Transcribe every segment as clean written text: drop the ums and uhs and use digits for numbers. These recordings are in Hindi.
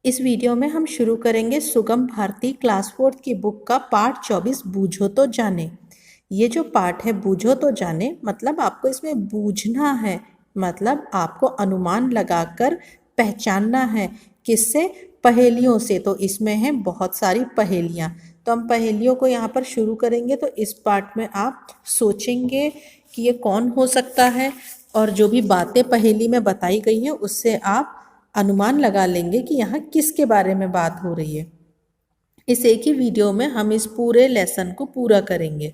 इस वीडियो में हम शुरू करेंगे सुगम भारती क्लास 4 की बुक का पार्ट 24 बूझो तो जाने। ये जो पार्ट है बूझो तो जाने मतलब आपको इसमें बूझना है, मतलब आपको अनुमान लगाकर पहचानना है। किससे? पहेलियों से। तो इसमें है बहुत सारी पहेलियाँ। तो हम पहेलियों को यहाँ पर शुरू करेंगे। तो इस पार्ट में आप सोचेंगे कि ये कौन हो सकता है, और जो भी बातें पहेली में बताई गई हैं उससे आप अनुमान लगा लेंगे कि यहाँ किसके बारे में बात हो रही है। इस एक ही वीडियो में हम इस पूरे लेसन को पूरा करेंगे।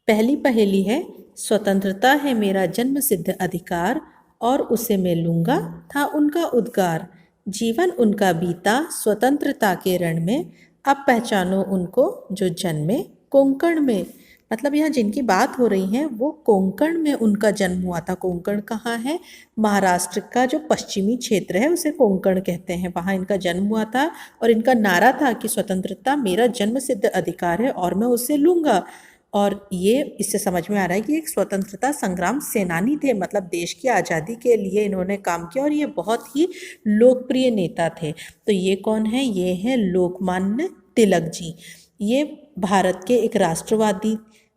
पहली पहेली है, स्वतंत्रता है मेरा जन्म सिद्ध अधिकार और उसे मैं लूंगा था उनका उद्गार। जीवन उनका बीता स्वतंत्रता के रण में, अब पहचानो उनको जो जन्मे कोंकण में। मतलब यहाँ जिनकी बात हो रही है वो कोंकण में उनका जन्म हुआ था। कोंकण कहाँ है? महाराष्ट्र का जो पश्चिमी क्षेत्र है उसे कोंकण कहते हैं, वहाँ इनका जन्म हुआ था। और इनका नारा था कि स्वतंत्रता मेरा जन्म सिद्ध अधिकार है और मैं उसे लूंगा। और ये इससे समझ में आ रहा है कि एक स्वतंत्रता संग्राम सेनानी थे, मतलब देश की आज़ादी के लिए इन्होंने काम किया और ये बहुत ही लोकप्रिय नेता थे। तो ये कौन है? ये है लोकमान्य तिलक जी। ये भारत के एक राष्ट्रवादी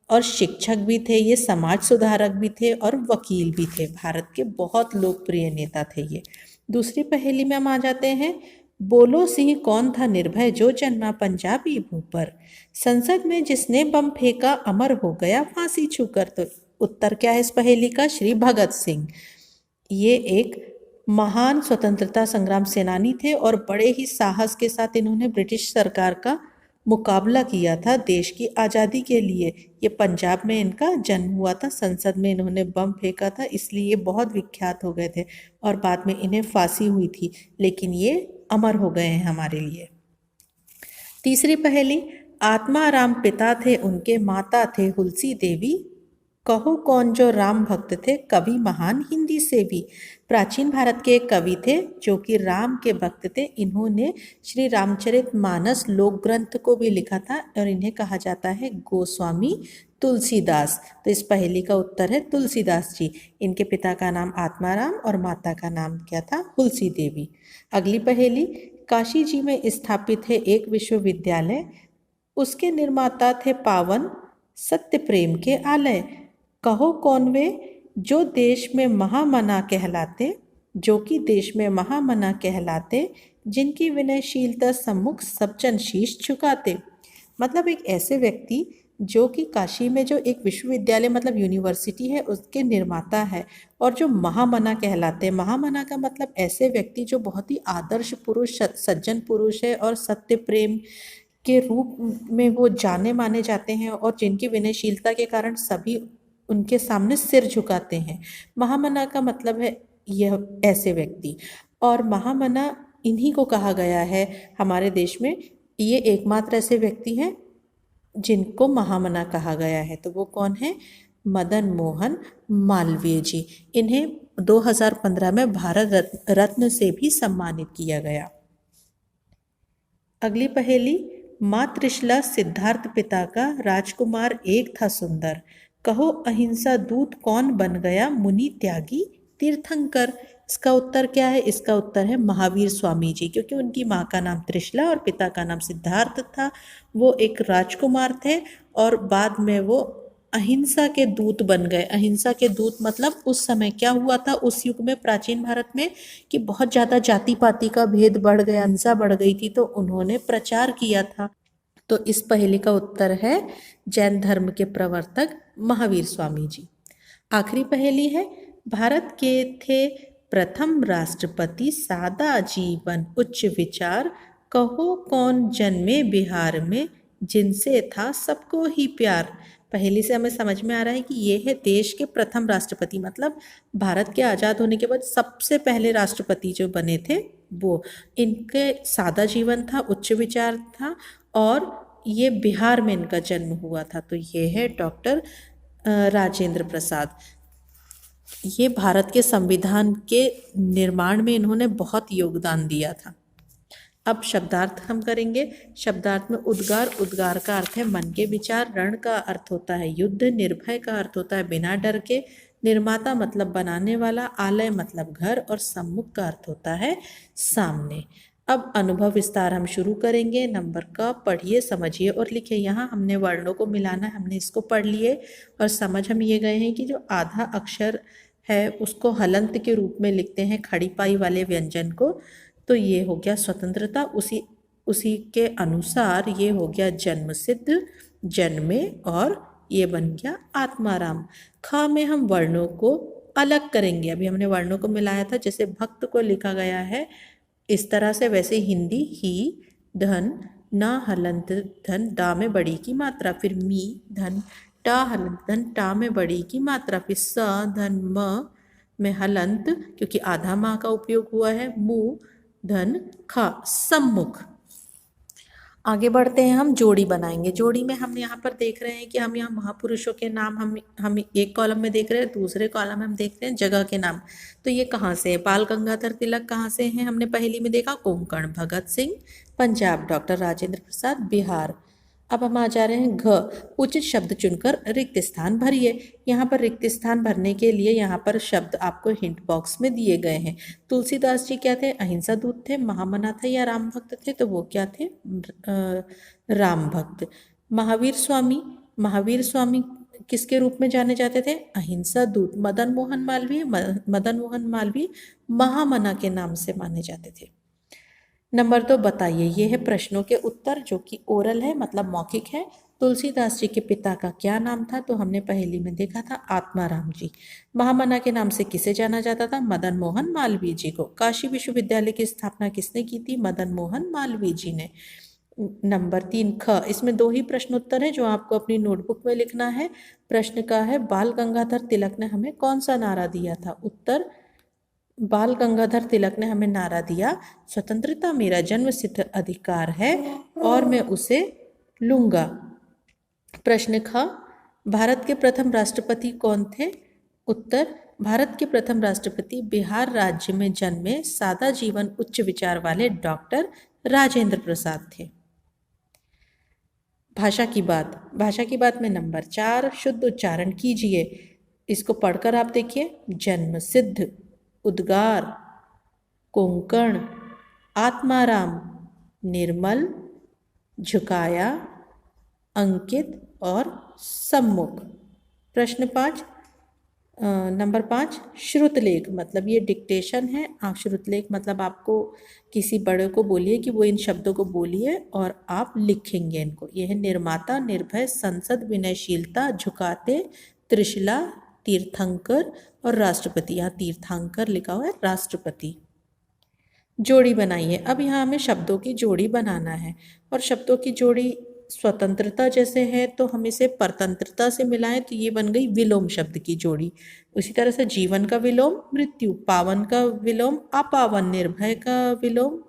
और शिक्षक भी थे, ये समाज सुधारक भी थे और वकील भी थे। भारत के बहुत लोकप्रिय नेता थे ये। दूसरी पहेली में हम आ जाते हैं। बोलो सिंह कौन था निर्भय जो जन्मा पंजाबी भू पर, संसद में जिसने बम फेंका अमर हो गया फांसी छूकर। तो उत्तर क्या है इस पहेली का? श्री भगत सिंह। ये एक महान स्वतंत्रता संग्राम सेनानी थे और बड़े ही साहस के साथ इन्होंने ब्रिटिश सरकार का मुकाबला किया था देश की आज़ादी के लिए। ये पंजाब में इनका जन्म हुआ था, संसद में इन्होंने बम फेंका था, इसलिए ये बहुत विख्यात हो गए थे और बाद में इन्हें फांसी हुई थी, लेकिन ये अमर हो गए हैं हमारे लिए। तीसरी पहेली, आत्माराम पिता थे उनके माता थे हुलसी देवी, कहो कौन जो राम भक्त थे कवि महान हिंदी से भी। प्राचीन भारत के एक कवि थे जो कि राम के भक्त थे। इन्होंने श्री रामचरितमानस लोक ग्रंथ को भी लिखा था और इन्हें कहा जाता है गोस्वामी तुलसीदास। तो इस पहेली का उत्तर है तुलसीदास जी। इनके पिता का नाम आत्माराम और माता का नाम क्या था? हुलसी देवी। अगली पहेली, काशी जी में स्थापित है एक विश्वविद्यालय, उसके निर्माता थे पावन सत्य प्रेम के आलय। कहो कौन वे जो देश में महामना कहलाते, जो कि देश में महामना कहलाते, जिनकी विनयशीलता सम्मुख सब जन शीश झुकाते। मतलब एक ऐसे व्यक्ति जो कि काशी में जो एक विश्वविद्यालय मतलब यूनिवर्सिटी है उसके निर्माता है और जो महामना कहलाते हैं। महामना का मतलब ऐसे व्यक्ति जो बहुत ही आदर्श पुरुष, सज्जन पुरुष है और सत्य प्रेम के रूप में वो जाने माने जाते हैं और जिनकी विनयशीलता के कारण सभी उनके सामने सिर झुकाते हैं। महामना का मतलब है यह ऐसे व्यक्ति, और महामना इन्हीं को कहा गया है हमारे देश में। ये एकमात्र ऐसे व्यक्ति हैं जिनको महामना कहा गया है। तो वो कौन है? मदन मोहन मालवीय जी। इन्हें 2015 में भारत रत्न से भी सम्मानित किया गया। अगली पहेली, माँ त्रिशला सिद्धार्थ पिता का राजकुमार एक था सुंदर, कहो अहिंसा दूत कौन बन गया मुनि त्यागी तीर्थंकर। इसका उत्तर क्या है? इसका उत्तर है महावीर स्वामी जी, क्योंकि उनकी माँ का नाम त्रिशला और पिता का नाम सिद्धार्थ था। वो एक राजकुमार थे और बाद में वो अहिंसा के दूत बन गए। अहिंसा के दूत मतलब उस समय क्या हुआ था उस युग में प्राचीन भारत में कि बहुत ज़्यादा जाति पाति का भेद बढ़ गया, हिंसा बढ़ गई थी, तो उन्होंने प्रचार किया था। तो इस पहेली का उत्तर है जैन धर्म के प्रवर्तक महावीर स्वामी जी। आखिरी पहेली है, भारत के थे प्रथम राष्ट्रपति सादा जीवन उच्च विचार, कहो कौन जन्मे बिहार में जिनसे था सबको ही प्यार। पहेली से हमें समझ में आ रहा है कि ये है देश के प्रथम राष्ट्रपति, मतलब भारत के आज़ाद होने के बाद सबसे पहले राष्ट्रपति जो बने थे वो। इनके सादा जीवन था, उच्च विचार था और ये बिहार में इनका जन्म हुआ था। तो ये है डॉक्टर राजेंद्र प्रसाद। ये भारत के संविधान के निर्माण में इन्होंने बहुत योगदान दिया था। अब शब्दार्थ हम करेंगे। शब्दार्थ में उद्गार, उद्गार का अर्थ है मन के विचार, रण का अर्थ होता है युद्ध, निर्भय का अर्थ होता है बिना डर के, निर्माता मतलब बनाने वाला, आलय मतलब घर और सम्मुख का अर्थ होता है सामने। अब अनुभव विस्तार हम शुरू करेंगे। नंबर का पढ़िए, समझिए और लिखिए। यहाँ हमने वर्णों को मिलाना है, हमने इसको पढ़ लिए और समझ हम ये गए हैं कि जो आधा अक्षर है उसको हलंत के रूप में लिखते हैं, खड़ी पाई वाले व्यंजन को। तो ये हो गया स्वतंत्रता। उसी उसी के अनुसार ये हो गया जन्म सिद्ध, जन्मे, और ये बन गया आत्माराम। ख में हम वर्णों को अलग करेंगे। अभी हमने वर्णों को मिलाया था, जैसे भक्त को लिखा गया है इस तरह से, वैसे हिंदी ही धन न हलंत धन डा में बड़ी की मात्रा, फिर मी धन टा हलंत धन टा में बड़ी की मात्रा, फिर स धन म में हलंत क्योंकि आधा माँ का उपयोग हुआ है, मु धन ख सम्मुख। आगे बढ़ते हैं, हम जोड़ी बनाएंगे। जोड़ी में हम यहाँ पर देख रहे हैं कि हम यहाँ महापुरुषों के नाम हम एक कॉलम में देख रहे हैं, दूसरे कॉलम में हम देख रहे हैं जगह के नाम। तो ये कहाँ से है? बाल गंगाधर तिलक कहाँ से हैं? हमने पहली में देखा कोंकण, भगत सिंह पंजाब, डॉक्टर राजेंद्र प्रसाद बिहार। अब हम आ जा रहे हैं घ, उचित शब्द चुनकर रिक्त स्थान भरिए। यहाँ पर रिक्त स्थान भरने के लिए यहाँ पर शब्द आपको हिंट बॉक्स में दिए गए हैं। तुलसीदास जी क्या थे? अहिंसा दूत थे। महामना थे या राम भक्त थे? तो वो क्या थे? राम भक्त। महावीर स्वामी किसके रूप में जाने जाते थे? अहिंसा दूत। मदन मोहन मालवीय महामना के नाम से माने जाते थे। नंबर 2 बताइए, ये है प्रश्नों के उत्तर जो कि ओरल है, मतलब मौखिक है। तुलसीदास जी के पिता का क्या नाम था? तो हमने पहली में देखा था आत्माराम जी। महामना के नाम से किसे जाना जाता था? मदन मोहन मालवीय जी को। काशी विश्वविद्यालय की स्थापना किसने की थी? मदन मोहन मालवीय जी ने। नंबर 3 ख, इसमें 2 ही प्रश्न उत्तर है जो आपको अपनी नोटबुक में लिखना है। प्रश्न का है बाल गंगाधर तिलक ने हमें कौन सा नारा दिया था? उत्तर, बाल गंगाधर तिलक ने हमें नारा दिया, स्वतंत्रता मेरा जन्म सिद्ध अधिकार है और मैं उसे लूंगा। प्रश्न ख, भारत के प्रथम राष्ट्रपति कौन थे? उत्तर, भारत के प्रथम राष्ट्रपति बिहार राज्य में जन्मे सादा जीवन उच्च विचार वाले डॉक्टर राजेंद्र प्रसाद थे। भाषा की बात में नंबर 4 शुद्ध उच्चारण कीजिए। इसको पढ़कर आप देखिए। जन्म सिद्ध, उद्गार, कोंकण, आत्माराम, निर्मल, झुकाया, अंकित और सम्मुख। प्रश्न 5 नंबर 5 श्रुतलेख, मतलब ये डिक्टेशन है। आप श्रुतलेख मतलब आपको किसी बड़े को बोलिए कि वो इन शब्दों को बोलिए और आप लिखेंगे इनको। ये है निर्माता, निर्भय, संसद, विनयशीलता, झुकाते, त्रिशला, तीर्थंकर और राष्ट्रपति। यहाँ तीर्थंकर लिखा हुआ है, राष्ट्रपति। जोड़ी बनाइए। अब यहाँ हमें शब्दों की जोड़ी बनाना है और शब्दों की जोड़ी स्वतंत्रता जैसे है तो हम इसे परतंत्रता से मिलाएं तो ये बन गई विलोम शब्द की जोड़ी। उसी तरह से जीवन का विलोम मृत्यु, पावन का विलोम अपावन, निर्भय का विलोम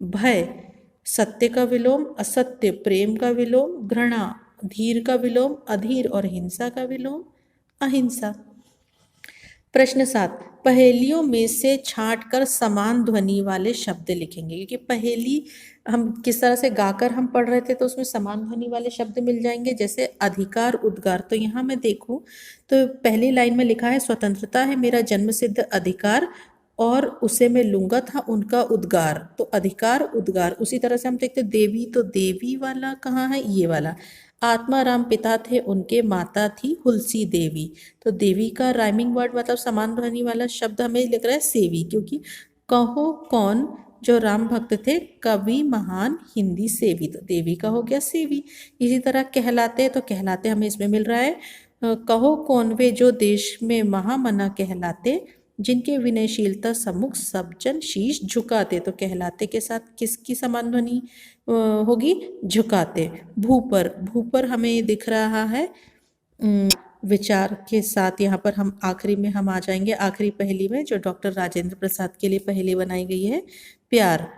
भय, सत्य का विलोम असत्य, प्रेम का विलोम घृणा, धीर का विलोम अधीर और हिंसा का विलोम अहिंसा। प्रश्न 7 पहेलियों में से छांटकर समान ध्वनि वाले शब्द लिखेंगे, क्योंकि पहेली हम किस तरह से गाकर हम पढ़ रहे थे तो उसमें समान ध्वनि वाले शब्द मिल जाएंगे, जैसे अधिकार, उद्गार। तो यहाँ मैं देखूं तो पहली लाइन में लिखा है स्वतंत्रता है मेरा जन्मसिद्ध अधिकार और उसे मैं लूंगा था उनका उद्गार, तो अधिकार उद्गार। उसी तरह से हम देखते देवी, तो देवी वाला कहाँ है? ये वाला। आत्माराम पिता थे उनके, माता थी हुलसी देवी, तो देवी का राइमिंग वर्ड मतलब समान ध्वनि वाला शब्द हमें लग रहा है सेवी, क्योंकि कहो कौन जो राम भक्त थे कवि महान हिंदी सेवी, तो देवी का हो गया सेवी। इसी तरह कहलाते, तो कहलाते हमें इसमें मिल रहा है कहो कौन वे जो देश में महामना कहलाते जिनके विनयशीलता सम्मुख सब जन शीश झुकाते, तो कहलाते के साथ किसकी समान ध्वनि होगी? झुकाते। भूपर हमें दिख रहा है विचार के साथ। यहाँ पर हम आखिरी में हम आ जाएंगे, आखिरी पहेली में जो डॉक्टर राजेंद्र प्रसाद के लिए पहेली बनाई गई है, प्यार,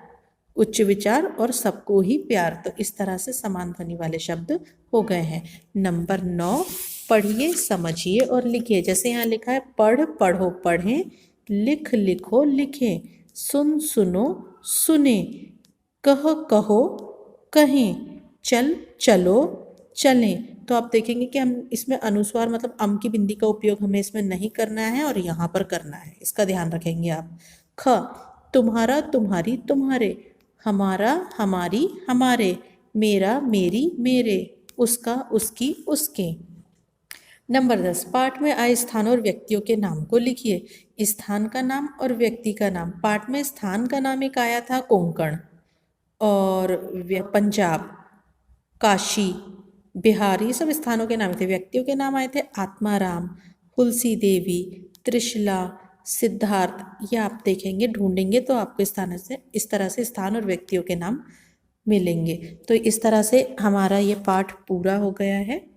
उच्च विचार और सबको ही प्यार। तो इस तरह से समान ध्वनि वाले शब्द हो गए हैं। नंबर 9 पढ़िए, समझिए और लिखिए। जैसे यहाँ लिखा है पढ़ पढ़ो पढ़ें, लिख लिखो लिखें, सुन सुनो सुने, कह कहो कहें, चल चलो चलें। तो आप देखेंगे कि हम इसमें अनुस्वार मतलब अम की बिंदी का उपयोग हमें इसमें नहीं करना है और यहाँ पर करना है, इसका ध्यान रखेंगे आप। ख तुम्हारा तुम्हारी तुम्हारे, हमारा, हमारी, हमारे, मेरा, मेरी, मेरे, उसका, उसकी, उसके। नंबर 10, पाठ में आए स्थान और व्यक्तियों के नाम को लिखिए। स्थान का नाम और व्यक्ति का नाम। पाठ में स्थान का नाम एक आया था कोंकण, और पंजाब, काशी, बिहार, ये सब स्थानों के नाम थे। व्यक्तियों के नाम आए थे आत्माराम, तुलसी देवी, त्रिशला, सिद्धार्थ। ये आप देखेंगे, ढूंढेंगे तो आपको स्थान से, इस तरह से स्थान और व्यक्तियों के नाम मिलेंगे। तो इस तरह से हमारा ये पाठ पूरा हो गया है।